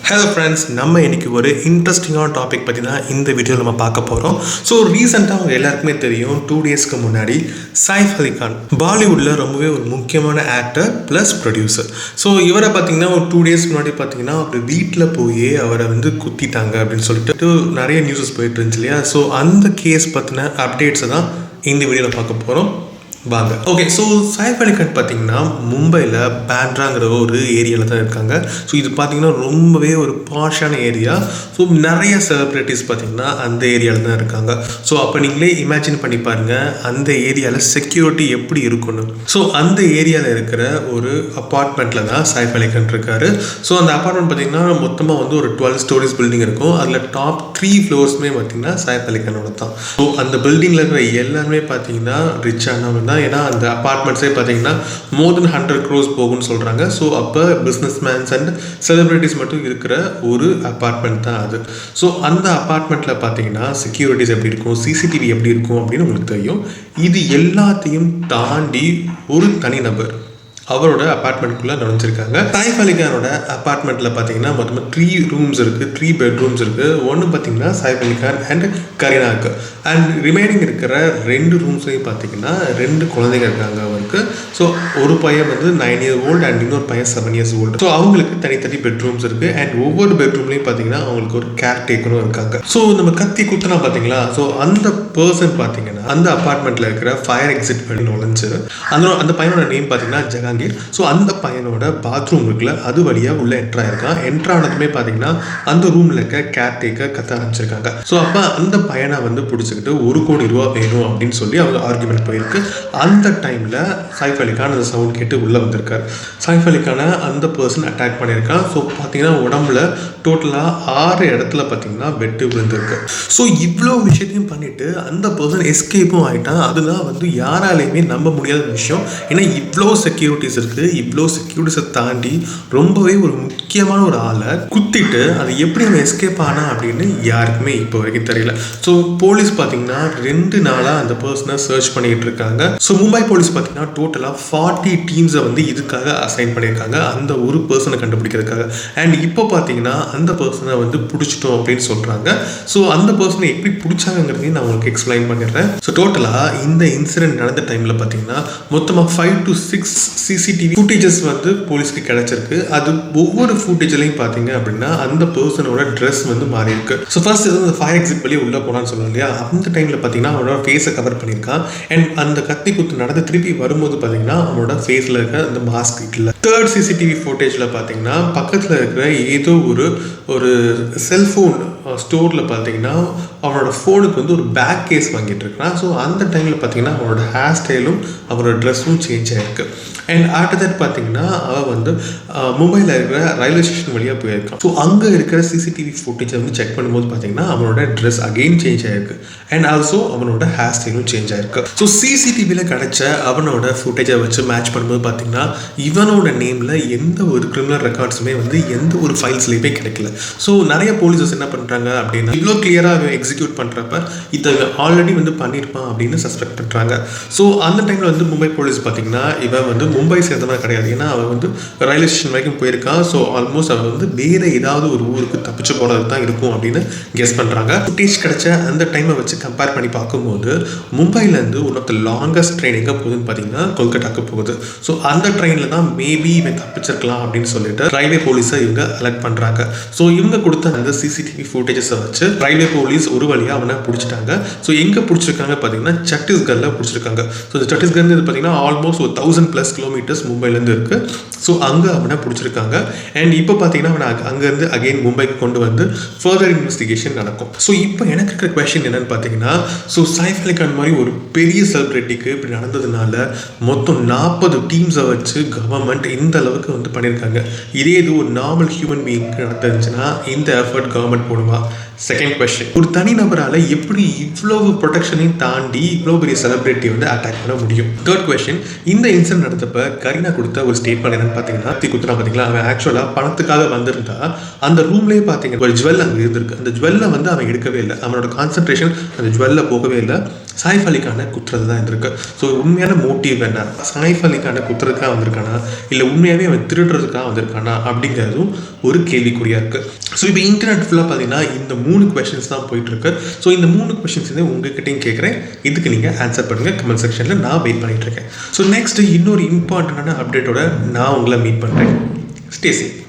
Hello friends, நம்ம இன்றைக்கி ஒரு இன்ட்ரெஸ்டிங்கான டாபிக் பற்றி தான் இந்த வீடியோவில் நம்ம பார்க்க போகிறோம். ஸோ ரீசெண்டாக அவங்க எல்லாருக்குமே தெரியும், 2 டேஸ்க்கு முன்னாடி சைஃப் அலி கான் பாலிவுட்டில் ரொம்பவே ஒரு முக்கியமான ஆக்டர் ப்ளஸ் ப்ரொடியூசர். ஸோ இவரை பார்த்தீங்கன்னா ஒரு 2 டேஸ் முன்னாடி பார்த்தீங்கன்னா அவர் வீட்டில் போய் அவரை குத்திட்டாங்க அப்படின்னு சொல்லிட்டு நிறைய நியூஸஸ் போயிட்டு இருந்துச்சு இல்லையா. ஸோ அந்த கேஸ் பற்றின அப்டேட்ஸை தான் இந்த வீடியோவில் பார்க்க போகிறோம். வாங்க. ஓகே, ஸோ சைஃப் அலி கான் பார்த்தீங்கன்னா மும்பையில் பேண்ட்ராங்கிற ஒரு ஏரியாவில் தான் இருக்காங்க. ஸோ இது பார்த்தீங்கன்னா ரொம்பவே ஒரு பாஷான ஏரியா. ஸோ நிறைய செலிப்ரிட்டிஸ் பார்த்தீங்கன்னா அந்த ஏரியாவில் தான் இருக்காங்க. ஸோ அப்போ நீங்களே இமேஜின் பண்ணி பாருங்கள் அந்த ஏரியாவில் செக்யூரிட்டி எப்படி இருக்கணும். ஸோ அந்த ஏரியாவில் இருக்கிற ஒரு அப்பார்ட்மெண்ட்டில் தான் சைஃப் அலி கான் இருக்காரு. ஸோ அந்த அப்பார்ட்மெண்ட் பார்த்தீங்கன்னா மொத்தமாக ஒரு 12 ஸ்டோரிஸ் பில்டிங் இருக்கும். அதில் டாப் 3 ஃப்ளோர்ஸுமே பார்த்தீங்கன்னா சைஃப் அலி கானோட தான். ஸோ அந்த பில்டிங்கில் இருக்கிற எல்லாருமே பார்த்தீங்கன்னா ரிச்சானவங்க தான். ஏன்னா அந்த அப்பார்ட்மெண்ட்ஸே பார்த்தீங்கன்னா மோர் தென் 100 crores போகும்னு சொல்கிறாங்க. ஸோ அப்போ பிஸ்னஸ் மேன்ஸ் அண்ட் செலிப்ரிட்டிஸ் மட்டும் இருக்கிற ஒரு அப்பார்ட்மெண்ட் தான் அது. ஸோ அந்த அப்பார்ட்மெண்ட்டில் பார்த்தீங்கன்னா செக்யூரிட்டிஸ் எப்படி இருக்கும், சிசிடிவி எப்படி இருக்கும் அப்படின்னு உங்களுக்கு தெரியும். இது எல்லாத்தையும் தாண்டி ஒரு தனிநபர் அவரோட அப்பார்ட்மெண்ட்குள்ளே நுழைஞ்சிருக்காங்க. சைஃப் அலி கானோட அப்பார்ட்மெண்ட்டில் பார்த்தீங்கன்னா மொத்தமாக 3 ரூம்ஸ் இருக்குது, 3 பெட்ரூம்ஸ் இருக்குது. ஒன்று பார்த்தீங்கன்னா Saif Ali Khan and கரீனாவுக்கு, and remaining இருக்கிற 2 ரூம்ஸ்லையும் பார்த்தீங்கன்னா 2 குழந்தைங்க இருக்காங்க அவருக்கு. ஸோ ஒரு பையன் 9 years old அண்ட் இன்னொரு பையன் 7 years old. ஸோ அவங்களுக்கு தனித்தனி பெட்ரூம்ஸ் இருக்குது. அண்ட் ஒவ்வொரு பெட்ரூம்லையும் பார்த்தீங்கன்னா அவங்களுக்கு ஒரு கேர் டேக்கரும் இருக்காங்க. ஸோ நம்ம கத்தி குத்துனா பார்த்தீங்களா, ஸோ அந்த பர்சன் பார்த்தீங்கன்னா அந்த அப்பார்ட்மெண்ட்டில் இருக்கிற ஃபயர் எக்ஸிட் பண்ணி நுழைஞ்சு அந்த பையனோட நேம் பார்த்தீங்கன்னா ஜஹாங்கீர். ஸோ அந்த பையனோட பாத்ரூம் இருக்குல்ல, அது வழியாக உள்ள என்ட்ராயிருக்கான். என்ட்ரானதுமே பார்த்தீங்கன்னா அந்த ரூமில் இருக்க கேர் டேக்கர் கத்த ஆரம்பிச்சிருக்காங்க. ஸோ அப்போ அந்த பையனை பிடிச்சிக்கிட்டு 1 கோடி ரூபா வேணும் அப்படின்னு சொல்லி அவங்க ஆர்குமெண்ட் போயிருக்கு. அந்த டைமில் சைஃப் அலி கான் அந்த சவுண்ட் கேட்டு உள்ளே வந்திருக்காரு. சைஃப் அலி கானை அந்த பர்சன் அட்டாக் பண்ணியிருக்கான். ஸோ பார்த்தீங்கன்னா உடம்புல டோட்டலாக 6 இடத்துல பார்த்தீங்கன்னா வெட்டு விழுந்திருக்கு. ஸோ இவ்வளோ விஷயத்தையும் பண்ணிட்டு அந்த பர்சன் எஸ்கேப்பும் ஆகிட்டான். அதுதான் யாராலையுமே நம்ப முடியாத விஷயம். ஏன்னா இவ்வளோ செக்யூரிட்டிஸ் இருக்குது. இவ்வளோ செக்யூரிட்டிஸை தாண்டி ரொம்பவே ஒரு முக்கியமான ஒரு ஆளை குத்திட்டு அது எப்படி அவன் எஸ்கேப் ஆனா அப்படின்னு யாருக்குமே இப்போ வரைக்கும் தெரியல. ஸோ போலீஸ் பார்த்தீங்கன்னா 2 நாளாக அந்த பர்சனை சர்ச் பண்ணிட்டு இருக்காங்க. ஸோ மும்பை போலீஸ் பார்த்தீங்கன்னா டோட்டலாக 40 டீம்ஸை இதுக்காக அசைன் பண்ணியிருக்காங்க அந்த ஒரு பர்சனை கண்டுபிடிக்கிறதுக்காக. அண்ட் இப்போ பார்த்தீங்கன்னா அந்த பர்சனை பிடிச்சிட்டோம் அப்படின்னு சொல்கிறாங்க. ஸோ அந்த பர்சனை எப்படி பிடிச்சாங்கிறதையும் நான் உங்களுக்கு எக்ஸ்பிளைன் பண்ணிடுறேன். ஸோ டோட்டலாக இந்த இன்சிடென்ட் நடந்த டைமில் பார்த்தீங்கன்னா மொத்தமாக 5 to 6 சிசிடிவி ஃபுட்டேஜஸ் போலீஸ்க்கு கிடைச்சிருக்கு. அது ஒவ்வொரு ஃபுட்டேஜ்லையும் பார்த்தீங்க அப்படின்னா அந்த பர்சனோட ட்ரெஸ் மாறி இருக்கு. ஸோ ஃபர்ஸ்ட் அந்த ஃபயர் எக்ஸிட் வழியே உள்ளே போனான்னு சொல்லலாம் இல்லையா, அந்த டைமில் பார்த்தீங்கன்னா அவனோட ஃபேஸை கவர் பண்ணியிருக்கான். அண்ட் அந்த கத்தி குத்து நடந்து திருப்பி வரும்போது பார்த்தீங்கன்னா அவனோட ஃபேஸில் இருக்க அந்த மாஸ்க் இல்லை. 3rd சிசிடிவி ஃபுட்டேஜில் பார்த்தீங்கன்னா பக்கத்தில் இருக்கிற ஏதோ ஒரு செல்ஃபோன் ஸ்டோரில் பார்த்தீங்கன்னா அவனோட ஃபோனுக்கு ஒரு பேக் கேஸ் வாங்கிட்டு இருக்கான். ஸோ அந்த டைமில் பார்த்தீங்கன்னா அவனோட ஹேர் ஸ்டைலும் அவனோட ட்ரெஸ்ஸும் சேஞ்ச் ஆகிருக்கு. அண்ட் ஆஃப்டர் தட் பார்த்தீங்கன்னா அவன் மும்பையில் இருக்கிற ரயில்வே ஸ்டேஷன் வழியாக போயிருக்கான். ஸோ அங்கே இருக்கிற சிசிடிவி ஃபுட்டேஜை செக் பண்ணும்போது பார்த்தீங்கன்னா அவனோட ட்ரெஸ் அகெயின் சேஞ்ச் ஆகிருக்கு. அண்ட் ஆல்சோ அவனோட ஹேர் ஸ்டைலும் சேஞ்ச் ஆகிருக்கு. ஸோ சிசிடிவியில் கிடைச்ச அவனோட ஃபுட்டேஜை வச்சு மேட்ச் பண்ணும்போது பார்த்தீங்கன்னா இவனோட நேமில் எந்த ஒரு கிரிமினல் ரெக்கார்ட்ஸுமே எந்த ஒரு ஃபைல்ஸ்லையுமே கிடைக்கல. ஸோ நிறைய போலீஸஸ் என்ன பண்ணுறாங்க அப்படின்னா இவ்வளோ கிளியராக எக்ஸிக்யூட் பண்ணுறப்ப இதை ஆல்ரெடி பண்ணியிருப்பான் அப்படின்னு சஸ்பெக்ட் பண்ணுறாங்க. ஸோ அந்த டைமில் மும்பை போலீஸ் பார்த்தீங்கன்னா இவன் மும்பை சேர்ந்தவன் கிடையாது. ஏன்னா அவன் ரயில்வே ஸ்டேஷன் வரைக்கும் போயிருக்கான். ஸோ ஆல்மோஸ்ட் அவன் வேறு ஏதாவது ஒரு ஊருக்கு தப்பிச்சு போனது தான் இருக்கும் அப்படின்னு கெஸ் பண்ணுறாங்க. ஃபுட்டேஜ் கிடைச்ச அந்த டைமை வச்சு கம்பேர் பண்ணி பார்க்கும்போது மும்பைலேருந்து one of the longest train எங்கே போகுதுன்னு பார்த்தீங்கன்னா கொல்கட்டாக்கு போகுது. ஸோ அந்த ட்ரெயினில் தான் மேபி இவன் தப்பிச்சிருக்கலாம் அப்படின்னு சொல்லிட்டு ரயில்வே போலீஸை இவங்க அலர்ட் பண்ணுறாங்க. ஸோ இவங்க கொடுத்த அந்த சிசிடிவி ஃபுட்டேஜஸை வச்சு ரயில்வே போலீஸ் ஒரு வழியாக அவனை பிடிச்சிட்டாங்க. ஸோ எங்கே பிடிச்சிருக்காங்க பார்த்தீங்கன்னா சத்தீஸ்கரில் பிடிச்சிருக்காங்க. ஸோ இந்த சத்தீஸ்கர்னு பார்த்தீங்கன்னா ஆல்மோஸ்ட் ஒரு 1000+ கிலோமீட்டர்ஸ் மும்பைலேருந்து இருக்குது. ஸோ அங்கே அவனை பிடிச்சிருக்காங்க. அண்ட் இப்போ பார்த்தீங்கன்னா அவனை அங்கேருந்து அகெயின் மும்பைக்கு கொண்டு ஃபர்தர் இன்வெஸ்டிகேஷன் நடக்கும். ஸோ இப்போ எனக்கு இருக்கிற கொஸ்டின் என்னன்னு பார்த்தீங்கன்னா, ஸோ சைஃப் அலி கான் மாதிரி ஒரு பெரிய செலிபிரிட்டிக்கு இப்படி நடந்ததுனால மொத்தம் 40 டீம்ஸை வச்சு கவர்மெண்ட் இந்த அளவுக்கு பண்ணியிருக்காங்க. இதே இது ஒரு நார்மல் ஹியூமன் பீயிங்க்கு நடந்துச்சுன்னா இந்த எஃபர்ட் கவர்மெண்ட் போடுவா? செகண்ட் கொஸ்டின், ஒரு தனிநபரால் எப்படி இவ்வளவு ப்ரொடெக்ஷனையும் தாண்டி இவ்வளோ பெரிய செலிபிரிட்டி அட்டாக் பண்ண முடியும்? தேர்ட் கொஸ்டின், இந்த இன்சிடென்ட் நடந்தப்ப கரீனா கொடுத்த ஒரு ஸ்டேட்மெண்ட் என்னன்னு பார்த்தீங்கன்னா குத்துனா பார்த்தீங்களா, அவன் ஆக்சுவலாக பணத்துக்காக வந்திருந்தா அந்த ரூம்லேயே பார்த்தீங்கன்னா ஒரு ஜுவல் அங்கே இருந்திருக்கு. அந்த ஜுவல்லை அவன் எடுக்கவே இல்லை. அவனோட கான்சன்ட்ரேஷன் அந்த ஜுவல்ல போகவே இல்லை. சாயிஃப் அலி கானை குத்துறது தான் இருந்திருக்கு. ஸோ உண்மையான மோட்டிவ் என்ன, சாயிஃப் அலி கானை குத்துறதுக்காக வந்திருக்கானா இல்லை உண்மையாகவே அவன் திருடுறதுக்காக வந்திருக்கானா அப்படிங்கிறதும் ஒரு கேள்விக்குறியாக இருக்குது. ஸோ இப்போ இன்டர்நெட் ஃபுல்லாக பார்த்தீங்கன்னா இந்த 3 கொஷின்ஸ் தான் போயிட்டுருக்கு. ஸோ இந்த 3 கொஷின்ஸ் வந்து உங்ககிட்டையும் கேட்குறேன், இதுக்கு நீங்கள் ஆன்சர் பண்ணுங்கள் கமெண்ட் செக்ஷனில். நான் வெயிட் பண்ணிகிட்ருக்கேன். ஸோ நெக்ஸ்ட்டு இன்னொரு இம்பார்ட்டண்டான அப்டேட்டோட நான் உங்களை மீட் பண்ணுறேன். Stay safe.